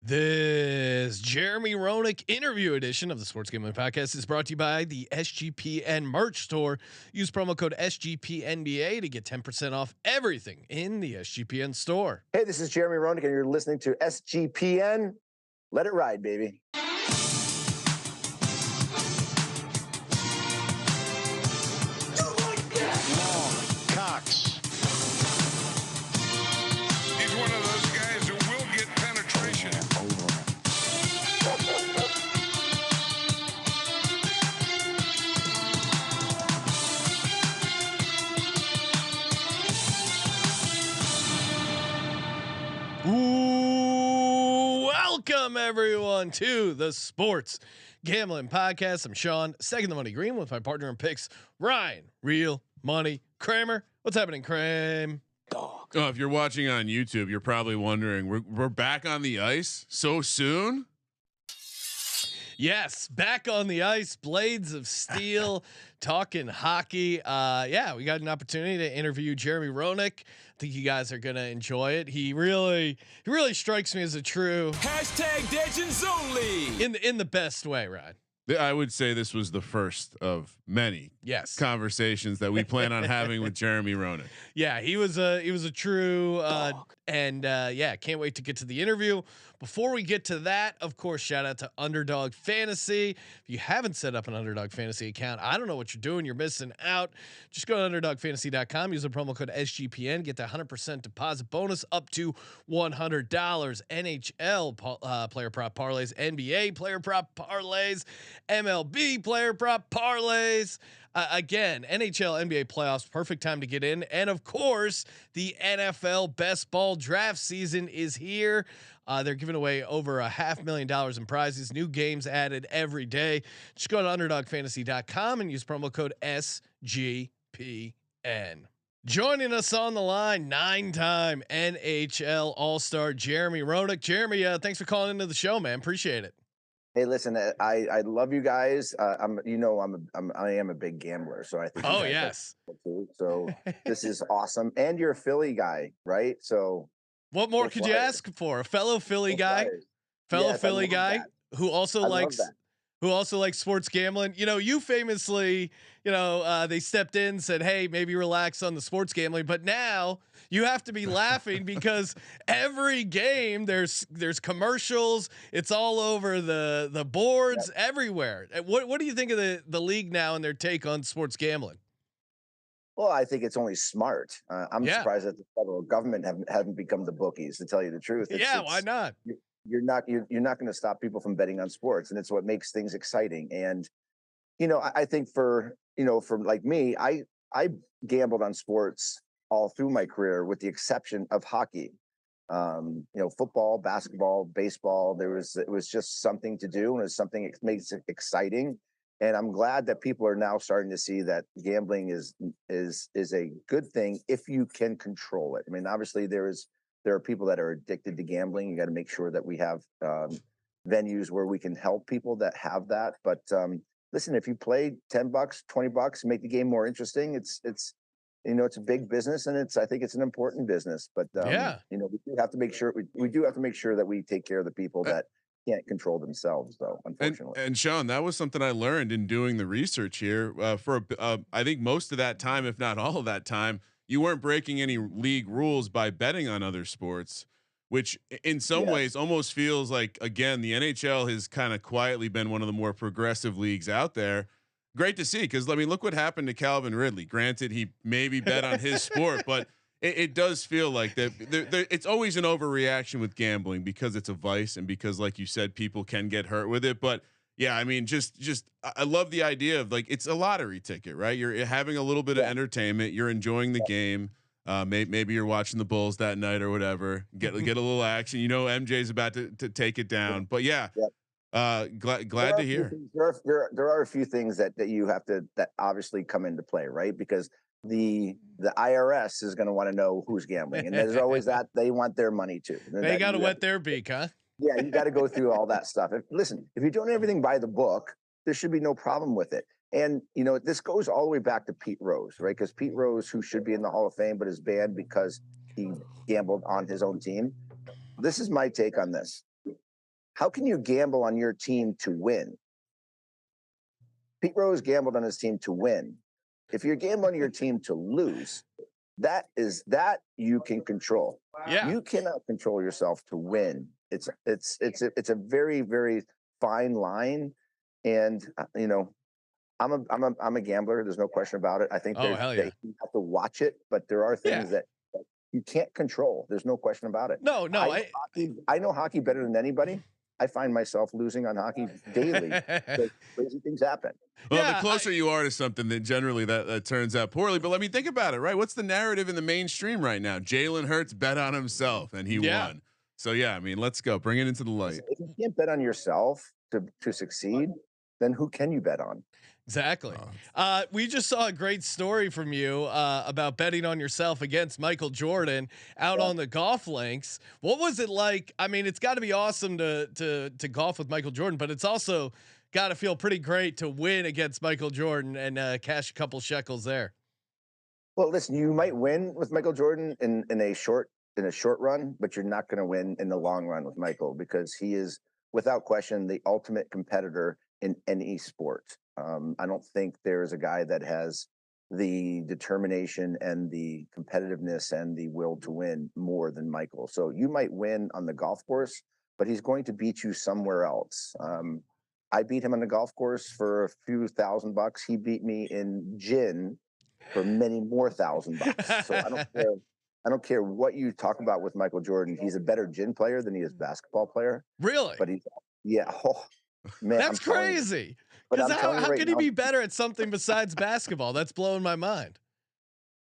This Jeremy Roenick interview edition of the Sports Gambling Podcast is brought to you by the SGPN merch store. Use promo code SGPNBA to get 10% off everything in the SGPN store. Hey, this is Jeremy Roenick, and you're listening to SGPN. Let it ride, baby. Welcome everyone to the Sports Gambling Podcast. I'm Sean, second the money green with my partner in picks, Ryan, Real Money Kramer. What's happening, Kramer? Oh, if you're watching on YouTube, you're probably wondering, we're back on the ice so soon? Yes, back on the ice, blades of steel, talking hockey. Yeah, we got an opportunity to interview Jeremy Roenick. I think you guys are gonna enjoy it. He really strikes me as a true #Legends only in the best way, Ryan. I would say this was the first of many conversations that we plan on having with Jeremy Roenick. Yeah, he was a true and can't wait to get to the interview. Before we get to that, of course, shout out to Underdog Fantasy. If you haven't set up an Underdog Fantasy account, I don't know what you're doing. You're missing out. Just go to underdogfantasy.com, use the promo code SGPN, get the 100% deposit bonus up to $100. NHL player prop parlays, NBA player prop parlays, MLB player prop parlays. Again, NHL, NBA playoffs, perfect time to get in. And of course, the NFL best ball draft season is here. They're giving away over $500,000 in prizes. New games added every day. Just go to underdogfantasy.com and use promo code SGPN. Joining us on the line, 9-time NHL All-Star Jeremy Roenick. Jeremy, thanks for calling into the show, man. Appreciate it. Hey, listen, I love you guys. I am a big gambler, so I think. Oh yes. Too. So this is awesome, and you're a Philly guy, right? So what more could you ask for? A fellow Philly guy, Philly guy who also likes sports gambling. You know, you famously, they stepped in, said, "Hey, maybe relax on the sports gambling," but now you have to be laughing because every game there's commercials. It's all over the boards everywhere. What do you think of the league now and their take on sports gambling? Well, I think it's only smart. I'm surprised that the federal government haven't become the bookies, to tell you the truth. Why not? You're not going to stop people from betting on sports, and it's what makes things exciting. And I think for like me, I gambled on sports all through my career, with the exception of hockey. Football, basketball, baseball. It was just something to do, and it's something that makes it exciting. And I'm glad that people are now starting to see that gambling is a good thing if you can control it. I mean, obviously there are people that are addicted to gambling. You got to make sure that we have venues where we can help people that have that. But listen, if you play $10, $20, make the game more interesting. It's a big business, and I think it's an important business. But we do have to make sure that we take care of the people that can't control themselves, though, unfortunately. And Sean, that was something I learned in doing the research here. I think most of that time, if not all of that time, you weren't breaking any league rules by betting on other sports, which in some ways almost feels like, again, the NHL has kind of quietly been one of the more progressive leagues out there. Great to see, because look what happened to Calvin Ridley. Granted, he maybe bet on his sport, but it does feel like that. It's always an overreaction with gambling because it's a vice, and because, like you said, people can get hurt with it. But yeah, I mean, I love the idea of, like, it's a lottery ticket, right? You're having a little bit of entertainment. You're enjoying the game. Maybe you're watching the Bulls that night or whatever. Get a little action. MJ's about to take it down. But glad to hear. There are a few things that you have to, that obviously come into play, right? Because the IRS is going to want to know who's gambling, and there's always that they want their money too. They got to wet their beak, huh? Yeah, you got to go through all that stuff. If you're doing everything by the book, there should be no problem with it. And, this goes all the way back to Pete Rose, right? Because Pete Rose, who should be in the Hall of Fame, but is banned because he gambled on his own team. This is my take on this. how can you gamble on your team to win? Pete Rose gambled on his team to win. If you're gambling on your team to lose, that you can control. Yeah. You cannot control yourself to win. It's a very, very fine line. And I'm a gambler. There's no question about it. I think Oh, hell yeah. you have to watch it, but there are things that you can't control. There's no question about it. No, I know hockey better than anybody. I find myself losing on hockey daily. Crazy things happen. Well, the closer you are to something, then generally that turns out poorly. But let me think about it, right? What's the narrative in the mainstream right now? Jalen Hurts bet on himself and he won. So yeah, I mean, let's go. Bring it into the light. If you can't bet on yourself to succeed, then who can you bet on? Exactly. We just saw a great story from you about betting on yourself against Michael Jordan out on the golf links. What was it like? I mean, it's got to be awesome to golf with Michael Jordan, but it's also got to feel pretty great to win against Michael Jordan and cash a couple shekels there. Well, listen, you might win with Michael Jordan in a short run, but you're not going to win in the long run with Michael, because he is without question the ultimate competitor in any sport. I don't think there's a guy that has the determination and the competitiveness and the will to win more than Michael. So you might win on the golf course, but he's going to beat you somewhere else. I beat him on the golf course for a few $1,000. He beat me in gin for many more $1,000. So I don't care what you talk about with Michael Jordan. He's a better gin player than he is basketball player. Really? But oh man, that's crazy. Because how could he be better at something besides basketball? That's blowing my mind.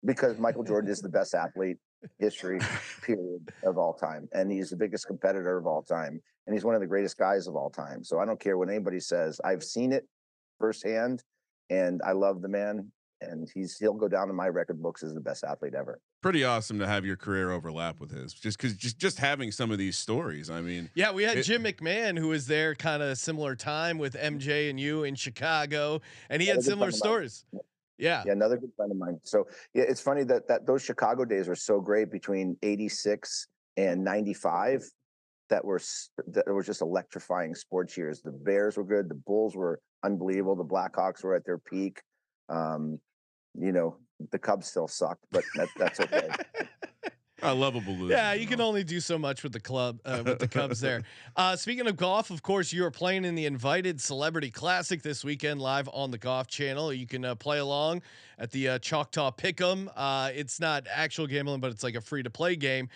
Because Michael Jordan is the best athlete history period of all time, and he's the biggest competitor of all time, and he's one of the greatest guys of all time. So I don't care what anybody says. I've seen it firsthand, and I love the man, and he'll go down in my record books as the best athlete ever. Pretty awesome to have your career overlap with his, just having some of these stories. I mean, yeah, we had Jim McMahon, who was there kind of similar time with MJ and you in Chicago, and he had similar stories. Yeah, another good friend of mine. So yeah, it's funny that those Chicago days were so great between '86 and '95. That were just electrifying sports years. The Bears were good. The Bulls were unbelievable. The Blackhawks were at their peak. The Cubs still sucked, but that's okay. A lovable loser. Yeah, you can only do so much with the Cubs there. Speaking of golf, of course, you are playing in the Invited Celebrity Classic this weekend live on the Golf Channel. You can play along at the Choctaw Pick'em. It's not actual gambling, but it's like a free-to-play game.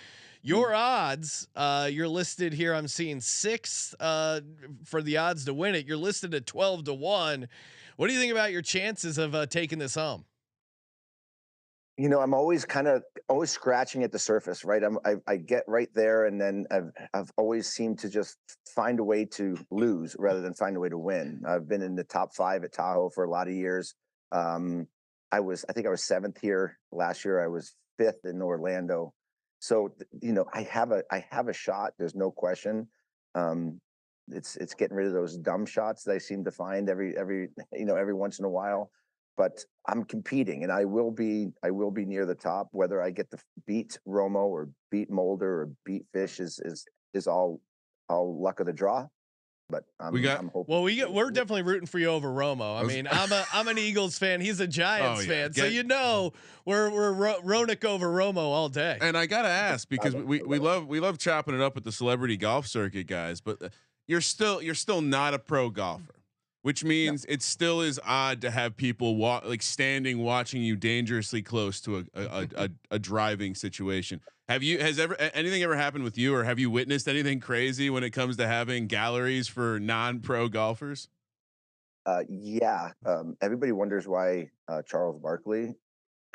Your odds, you're listed here. I'm seeing 6 for the odds to win it. You're listed at 12-1. What do you think about your chances of taking this home? I'm always scratching at the surface, right? I get right there, and then I've always seemed to just find a way to lose rather than find a way to win. I've been in the top 5 at Tahoe for a lot of years. I think I was 7th here last year. I was 5th in Orlando. So I have a shot. There's no question. It's getting rid of those dumb shots that I seem to find every once in a while. But I'm competing, and I will be near the top. Whether I get to beat Romo or beat Mulder or beat Fish is all luck of the draw. But I'm hoping. Well, we're definitely rooting for you over Romo. I mean, I'm an Eagles fan. He's a Giants fan, so we're Roenick over Romo all day. And I gotta ask, because we love chopping it up with the celebrity golf circuit guys, but you're still not a pro golfer. Which means it still is odd to have people standing watching you dangerously close to a driving situation. Has anything ever happened with you, or have you witnessed anything crazy when it comes to having galleries for non-pro golfers? Yeah. Everybody wonders why Charles Barkley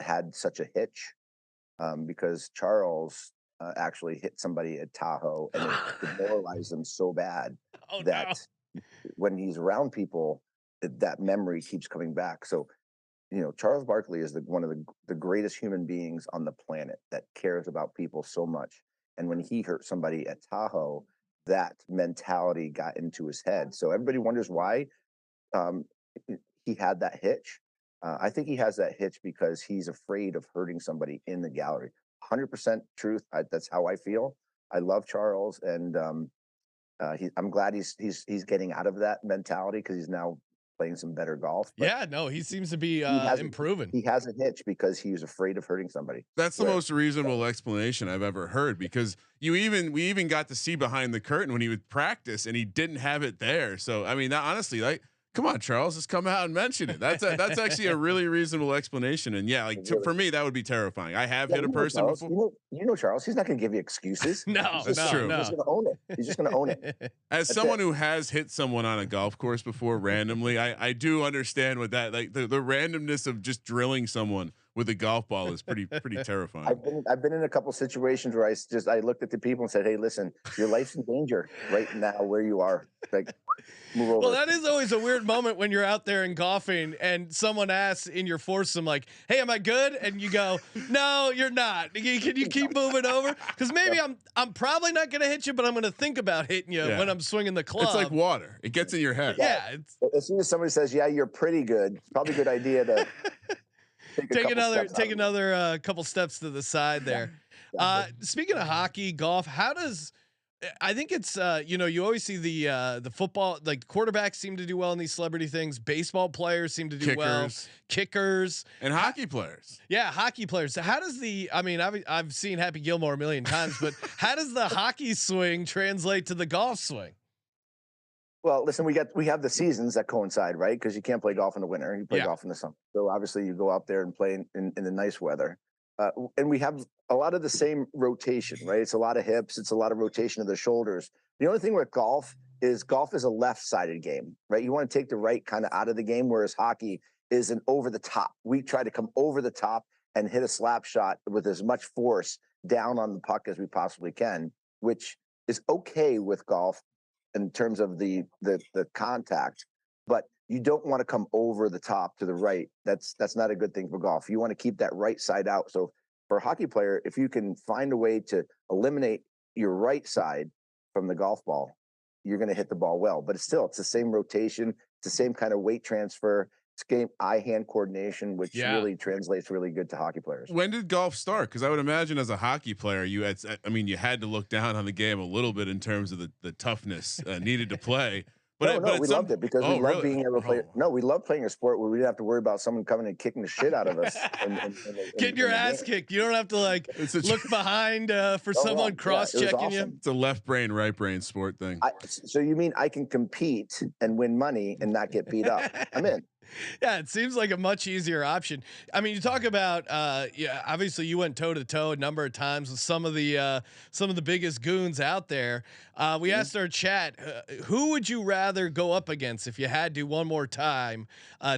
had such a hitch, because Charles actually hit somebody at Tahoe, and it demoralized him so bad that. When he's around people, that memory keeps coming back. So, Charles Barkley is one of the greatest human beings on the planet that cares about people so much. And when he hurt somebody at Tahoe, that mentality got into his head. So everybody wonders why he had that hitch. I think he has that hitch because he's afraid of hurting somebody in the gallery. 100% truth. That's how I feel. I love Charles, and I'm glad he's getting out of that mentality because he's now playing some better golf. Yeah, no, he seems to be improving. He has a hitch because he was afraid of hurting somebody. That's the most reasonable explanation I've ever heard, because we even got to see behind the curtain when he would practice and he didn't have it there. So I mean, that, honestly, like, come on, Charles, just come out and mention it. That's actually a really reasonable explanation. And yeah, like for me, that would be terrifying. I have hit a person Charles, before. You know, Charles, he's not going to give you excuses. No, that's true. He's just going to own it. He's just going to own it. As someone who has hit someone on a golf course before randomly, I do understand what that, like the randomness of just drilling someone with a golf ball is pretty terrifying. I've been in a couple situations where I looked at the people and said, "Hey, listen, your life's in danger right now where you are. Like, move over." Well, that is always a weird moment when you're out there and golfing and someone asks in your foursome, like, "Hey, am I good?" And you go, "No, you're not. Can you keep moving over? Because maybe I'm probably not gonna hit you, but I'm gonna think about hitting you when I'm swinging the club." It's like water; it gets in your head. Yeah. As soon as somebody says, "Yeah, you're pretty good," it's probably a good idea to take another couple steps to the side there. Speaking of hockey, golf, how does I think it's you always see the football, like quarterbacks seem to do well in these celebrity things. Baseball players seem to do well. Kickers and hockey players. Yeah, hockey players. So how does I've seen Happy Gilmore a million times, but how does the hockey swing translate to the golf swing? Well, listen, we have the seasons that coincide, right? Because you can't play golf in the winter. You play golf in the summer. So obviously you go out there and play in the nice weather. And we have a lot of the same rotation, right? It's a lot of hips. It's a lot of rotation of the shoulders. The only thing with golf is a left-sided game, right? You want to take the right kind of out of the game, whereas hockey is an over the top. We try to come over the top and hit a slap shot with as much force down on the puck as we possibly can, which is okay with golf in terms of the contact, but you don't want to come over the top to the right. That's not a good thing for golf. You want to keep that right side out. So for a hockey player, if you can find a way to eliminate your right side from the golf ball, you're going to hit the ball well. But it's the same rotation. It's the same kind of weight transfer. It's game eye-hand coordination, which really translates really good to hockey players. When did golf start? Because I would imagine as a hockey player, you had to look down on the game a little bit in terms of the toughness needed to play. But we loved it because we love being able to play. No, we love playing a sport where we didn't have to worry about someone coming and kicking the shit out of us. Getting your ass kicked. You don't have to look behind for someone cross-checking you. It's a left brain, right brain sport thing. So you mean I can compete and win money and not get beat up? I'm in. Yeah, it seems like a much easier option. I mean, you talk about obviously you went toe to toe a number of times with some of the biggest goons out there. We asked our chat, who would you rather go up against if you had to one more time?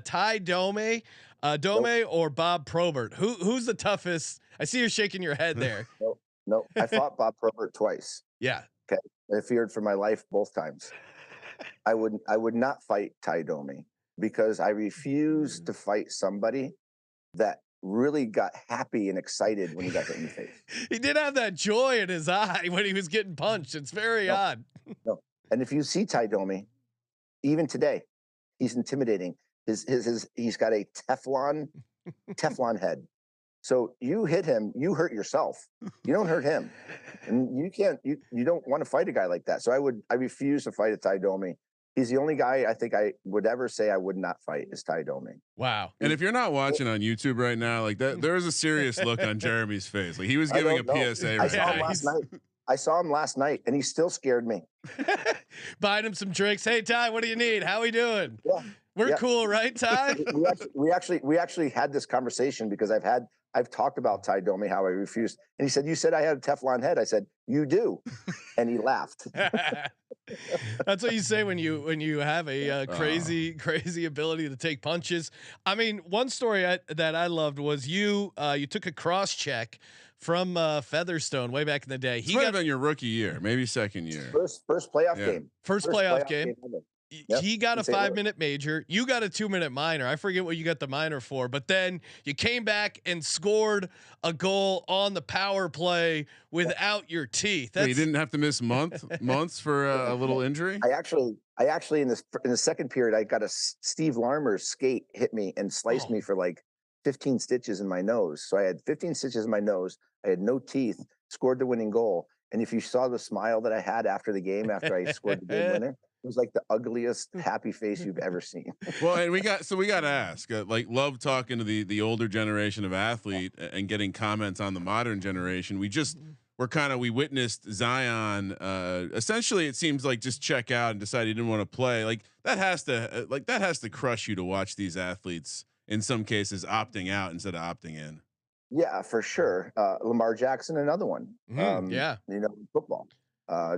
Ty Domi, or Bob Probert? Who's the toughest? I see you're shaking your head there. No, I fought Bob Probert twice. Yeah. Okay. I feared for my life both times. I would not fight Ty Domi, because I refuse to fight somebody that really got happy and excited when he got hit in the face. He did have that joy in his eye when he was getting punched. It's very odd. No. And if you see Ty Domi, even today, he's intimidating. He's got a Teflon head. So you hit him, you hurt yourself. You don't hurt him. And you don't want to fight a guy like that. So I refuse to fight a Ty Domi. He's the only guy I think I would ever say I would not fight is Ty Domi. Wow. And if you're not watching on YouTube right now, like that, there is a serious look on Jeremy's face. Like he was giving a PSA. I saw him last night. I saw him last night and he still scared me. Buying him some drinks. Hey Ty, what do you need? How we doing? Yeah. We're cool, right, Ty? we actually had this conversation because I've talked about Ty Domi, how I refused. And he said, "You said I had a Teflon head." I said, "You do." And he laughed. That's what you say when you have a crazy ability to take punches. I mean, one story that I loved was you took a cross check from Featherstone way back in the day. He might have been your rookie year, maybe second year. First playoff game. First playoff game. Yep. He got a 5-minute major. You got a 2-minute minor. I forget what you got the minor for, but then you came back and scored a goal on the power play without your teeth. You didn't have to miss months for a little injury. I actually in the second period, I got a Steve Larmer's skate hit me and sliced me for like 15 stitches in my nose. So I had 15 stitches in my nose. I had no teeth. Scored the winning goal. And if you saw the smile that I had after the game, after I scored the game winner, it was like the ugliest happy face you've ever seen. Well, and we got to ask, like, love talking to the older generation of athlete and getting comments on the modern generation. We witnessed Zion. Essentially, it seems like just check out and decide he didn't want to play. Like that has to crush you to watch these athletes in some cases opting out instead of opting in. Yeah, for sure. Lamar Jackson, another one. Yeah. Football.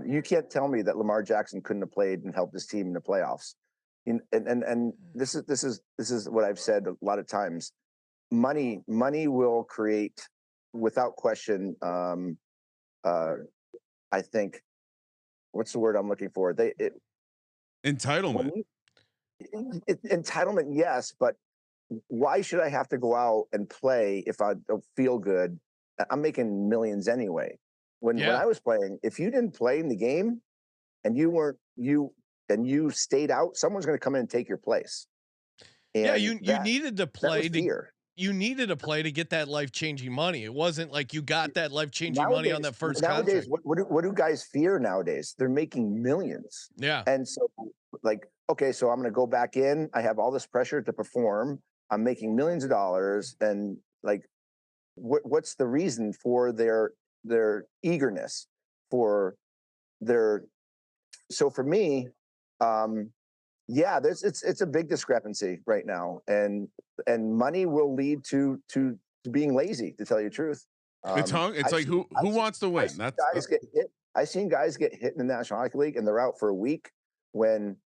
You can't tell me that Lamar Jackson couldn't have played and helped his team in the playoffs. And this is what I've said a lot of times. Money will create, without question. I think, what's the word I'm looking for? Entitlement. Entitlement, yes, but why should I have to go out and play if I don't feel good? I'm making millions anyway. When I was playing, if you didn't play in the game and you stayed out, someone's going to come in and take your place. And you needed to play you needed to play to get that life-changing money. It wasn't like you got that life-changing money on that first contract. What do guys fear nowadays? They're making millions. Yeah. And so like, okay, so I'm going to go back in. I have all this pressure to perform. I'm making millions of dollars. And like, what's the reason for their eagerness so for me, it's a big discrepancy right now, and money will lead to being lazy, to tell you the truth. It's like who wants to win? I've seen guys get hit in the National Hockey League and they're out for a week when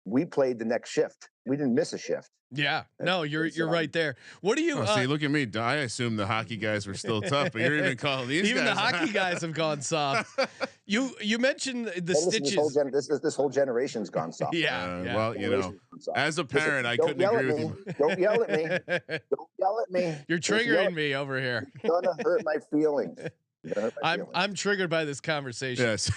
we played the next shift. We didn't miss a shift. Yeah, no, you're right there. What do you see? Look at me. I assume the hockey guys were still tough, but you're even calling these even guys. The hockey guys have gone soft. You mentioned the stitches. This whole generation's gone soft. Yeah. Well, as a parent, I couldn't agree with you. Don't yell at me. Don't yell at me. You're triggering me over here. You're gonna hurt my feelings. I'm triggered by this conversation. Yes.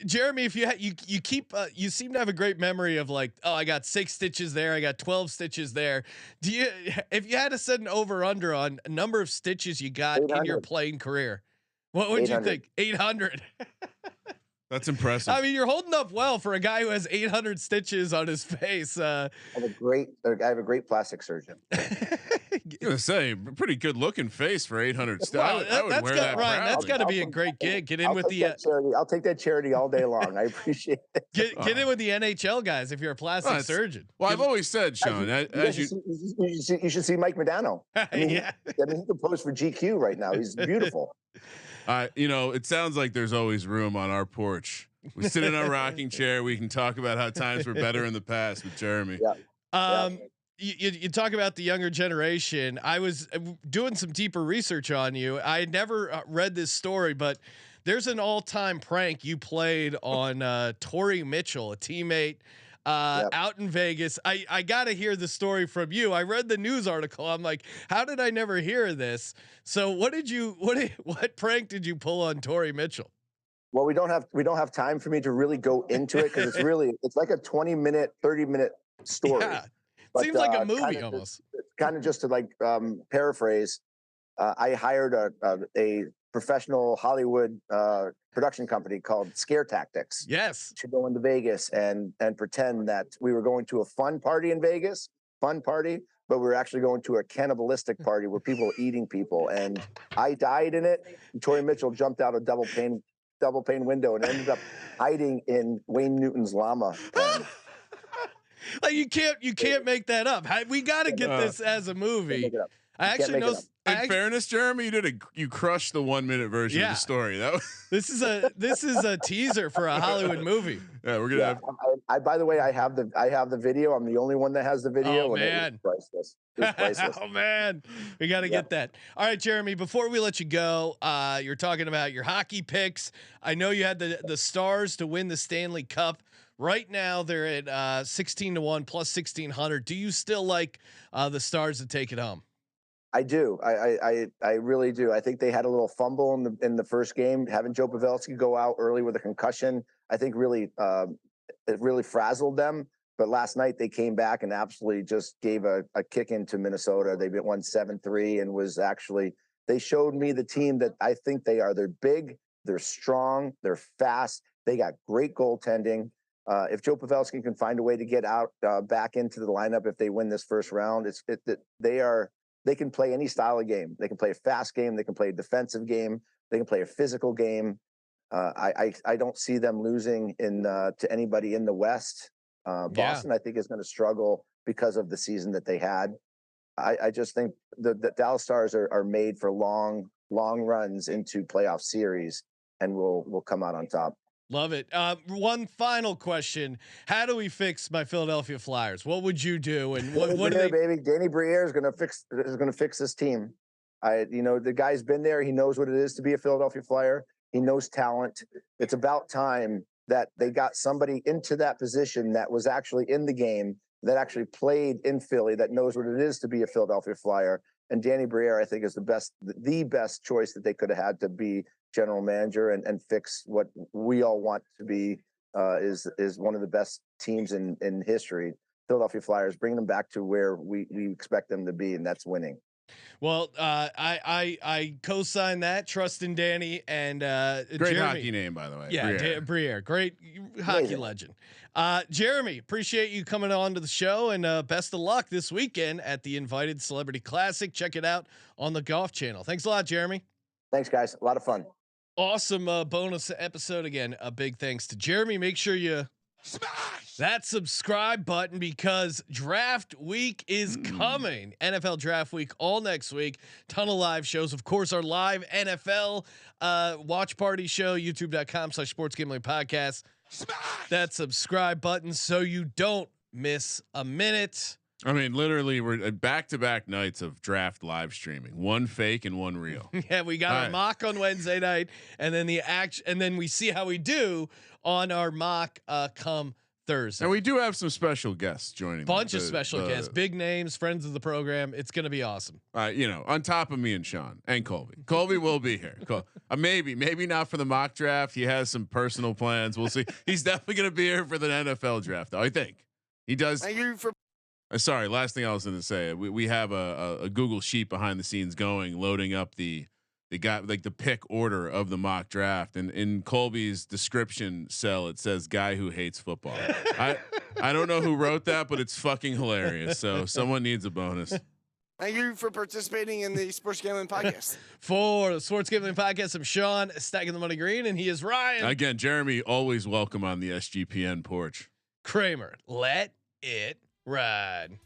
Jeremy, if you seem to have a great memory of like, oh, I got 6 stitches there, I got 12 stitches there. If you had to set an over under on a number of stitches you got in your playing career, what would you think? 800. That's impressive. I mean, you're holding up well for a guy who has 800 stitches on his face. I have a great plastic surgeon. I'm gonna say, pretty good looking face for 800. Well, I would wear that. Ryan, that's got to be a great gig. Get in with the charity. I'll take that charity all day long. I appreciate it. Get in with the NHL guys if you're a plastic surgeon. Well, I've always said, Sean, you should see Mike Modano. He can pose for GQ right now. He's beautiful. It sounds like there's always room on our porch. We sit in our rocking chair. We can talk about how times were better in the past with Jeremy. Yeah. You talk about the younger generation. I was doing some deeper research on you. I had never read this story, but there's an all-time prank you played on Tory Mitchell, a teammate out in Vegas. I got to hear the story from you. I read the news article. I'm like, how did I never hear this? So what prank did you pull on Tory Mitchell? Well, we don't have time for me to really go into it because it's like a 20-minute, 30-minute story. Yeah. But, seems like a movie almost. Kind of just to like paraphrase, I hired a professional Hollywood production company called Scare Tactics. Yes. To go into Vegas and pretend that we were going to a fun party in Vegas, but we're actually going to a cannibalistic party where people are eating people. And I died in it. And Tory Mitchell jumped out a double pane window and ended up hiding in Wayne Newton's llama. Like you can't make that up. We got to get this as a movie. I actually know. In fairness, Jeremy, you crushed the 1 minute version of the story. This is a teaser for a Hollywood movie. Yeah, we're gonna have. By the way, I have the video. I'm the only one that has the video. Oh man, it's priceless. Oh man, we got to get that. All right, Jeremy. Before we let you go, you're talking about your hockey picks. I know you had the Stars to win the Stanley Cup. Right now they're at 16-1 plus 1,600. Do you still like the Stars to take it home? I do. I really do. I think they had a little fumble in the first game. Having Joe Pavelski go out early with a concussion, I think it really frazzled them. But last night they came back and absolutely just gave a kick into Minnesota. They won 7-3 and they showed me the team that I think they are. They're big. They're strong. They're fast. They got great goaltending. If Joe Pavelski can find a way to get out back into the lineup if they win this first round, they can play any style of game. They can play a fast game. They can play a defensive game. They can play a physical game. I don't see them losing to anybody in the West. Boston, I think, is going to struggle because of the season that they had. I just think the Dallas Stars are made for long runs into playoff series, and will come out on top. Love it. One final question: how do we fix my Philadelphia Flyers? What would you do? And what do they? Baby, Danny Briere is going to fix this team. The guy's been there. He knows what it is to be a Philadelphia Flyer. He knows talent. It's about time that they got somebody into that position that was actually in the game, that actually played in Philly, that knows what it is to be a Philadelphia Flyer. And Danny Briere, I think, is the best choice that they could have had to be general manager and fix what we all want to be is one of the best teams in history. Philadelphia Flyers, bringing them back to where we expect them to be, and that's winning. Well, I co-sign that. Trust in Danny and great Jeremy. hockey name, by the way. Yeah, Briere, great hockey legend. Jeremy, appreciate you coming on to the show, and best of luck this weekend at the Invited Celebrity Classic. Check it out on the Golf Channel. Thanks a lot, Jeremy. Thanks, guys. A lot of fun. Awesome bonus episode again. A big thanks to Jeremy. Make sure you smash that subscribe button because draft week is coming. NFL draft week all next week. Ton of live shows. Of course, our live NFL watch party show, youtube.com/sportsgamblingpodcast. Smash that subscribe button so you don't miss a minute. I mean, literally, we're at back-to-back nights of draft live streaming. One fake and one real. Yeah, we got our mock on Wednesday night, and then and then we see how we do on our mock come Thursday. And we do have some special guests joining. Bunch of special guests, big names, friends of the program. It's going to be awesome. On top of me and Sean and Colby. Colby will be here. Maybe not for the mock draft. He has some personal plans. We'll see. He's definitely going to be here for the NFL draft, though. I think he does. Thank you for. Sorry, last thing I was going to say. We have a Google sheet behind the scenes going, loading up the pick order of the mock draft, and in Colby's description cell it says "guy who hates football." I don't know who wrote that, but it's fucking hilarious. So someone needs a bonus. Thank you for participating in the Sports Gambling Podcast. For the Sports Gambling Podcast, I'm Sean, stacking the money green, and he is Ryan. Again, Jeremy, always welcome on the SGPN porch. Kramer, let it ride.